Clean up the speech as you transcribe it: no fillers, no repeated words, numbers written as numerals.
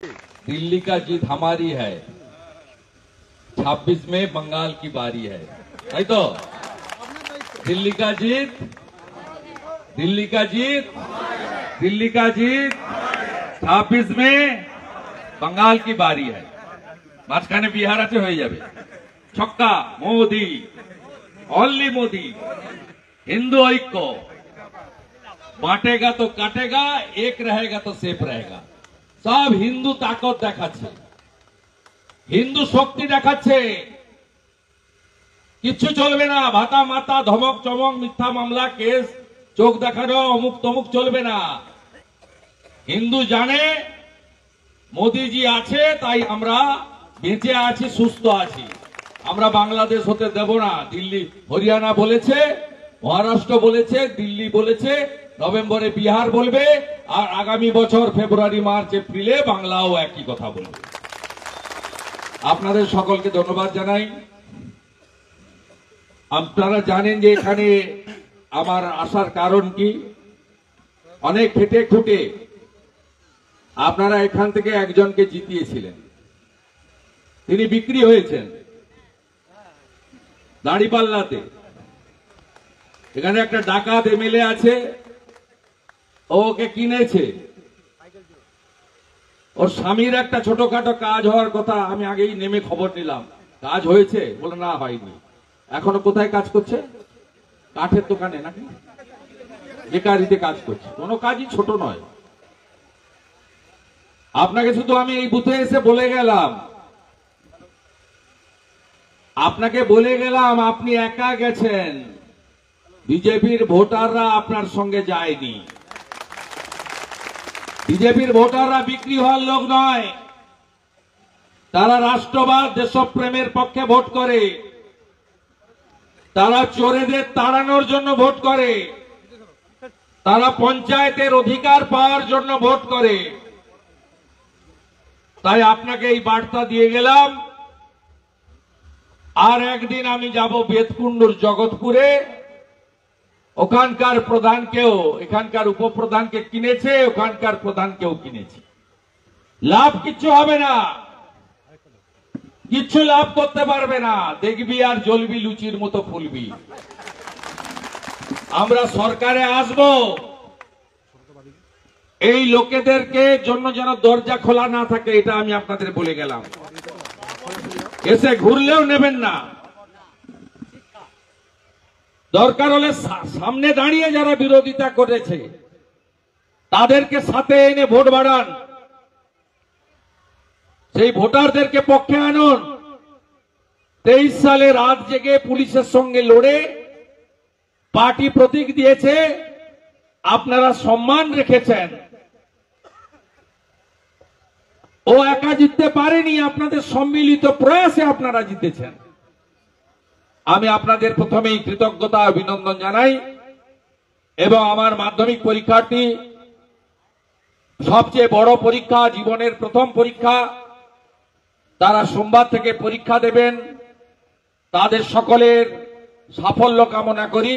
दिल्ली का जीत हमारी है, 26 में बंगाल की बारी है, नहीं तो दिल्ली का जीत, दिल्ली का जीत, दिल्ली का जीत, 26 में बंगाल की बारी है। মাঝখানে বিহার আছে, হয়ে যাবে ছক্কা। মোদি, অনলি মোদি। हिंदू ऐक्य, बांटेगा तो काटेगा, एक रहेगा तो सेफ रहेगा। सब हिंदू ताकत দেখাচ্ছে, হিন্দু শক্তি দেখাচ্ছে। কিচ্ছু চলবে না, ভাতা মাতা ধমক চমক মিথ্যা মামলা কেস চোখ দেখানো অমুক তমুক চলবে না। হিন্দু জানে মোদিজি আছে, তাই আমরা বেঁচে আছি, সুস্থ আছি। আমরা বাংলাদেশ হতে দেব না। দিল্লি হরিয়ানা বলেছে, মহারাষ্ট্র বলেছে, দিল্লি বলেছে, নভেম্বরে বিহার বলবে, আর আগামী বছর ফেব্রুয়ারি মার্চ এপ্রিলে বাংলাও একই কথা বলবে। আপনাদের সকলকে ধন্যবাদ জানাই। আপনারা জানেন যে এখানে আমার আসার কারণ কি। অনেক খেটে খুঁটে আপনারা এখান থেকে একজনকে জিতিয়েছিলেন, তিনি বিক্রি হয়েছেন দাঁড়িপাল্লাতে। এখানে একটা ডাকাত এমএলএ আছে, ওকে কিনেছে। ওর স্বামীর একটা ছোটখাটো কাজ হওয়ার কথা, আমি আগেই নেমে খবর নিলাম। কাজ হয়েছে? বলে না, হয়নি। এখনো কোথায় কাজ করছে? কাঠের দোকানে নাকি বেকারিতে কাজ করছে। কোনো কাজই ছোট নয়। আপনাকে শুধু আমি এই বুথে এসে বলে গেলাম, আপনাকে বলে গেলাম আপনি একা গেছেন, বিজেপির ভোটাররা আপনার সঙ্গে যায়নি। বিজেপির ভোটাররা বিক্রি হওয়ার লোক নয়, তারা রাষ্ট্রবাদ দেশপ্রেমের পক্ষে ভোট করে, তারা চোরেদের তাড়ানোর জন্য ভোট করে, তারা পঞ্চায়েতের অধিকার পাওয়ার জন্য ভোট করে। তাই আপনাকে এই বার্তা দিয়ে গেলাম। আর একদিন আমি যাব বেতকুণ্ডুর জগৎপুরে, ওখানকার প্রধানকেও, এখানকার উপপ্রধানকে কিনেছে, ওখানকার প্রধানকেও কিনেছে। লাভ কিচ্ছু হবে না, কিচ্ছু লাভ করতে পারবে না। দেখবি আর জ্বলবি, লুচির মতো ফুলবি। আমরা সরকারে আসব, এই লোকেদেরকে জন্য যেন দরজা খোলা না থাকে, এটা আমি আপনাদের বলে গেলাম। এসে ঘুরলেও নেবেন না। দরকার হলে সামনে দাঁড়িয়ে যারা বিরোধিতা করেছে তাদেরকে সাথে এনে ভোট বাড়ান, সেই ভোটারদেরকে পক্ষে আনুন। 23 সালে রাত জেগে পুলিশের সঙ্গে লড়ে পার্টি প্রতীক দিয়েছে, আপনারা সম্মান রেখেছেন। ও একা জিততে পারেনি, আপনাদের সম্মিলিত প্রয়াসে আপনারা জিতেছেন। আমি আপনাদের প্রথমেই কৃতজ্ঞতা অভিনন্দন জানাই। এবং আমার মাধ্যমিক পরীক্ষার্থী, সবচেয়ে বড় পরীক্ষা, জীবনের প্রথম পরীক্ষা, তারা সোমবার থেকে পরীক্ষা দেবেন। তাদের সকলের সাফল্য কামনা করি।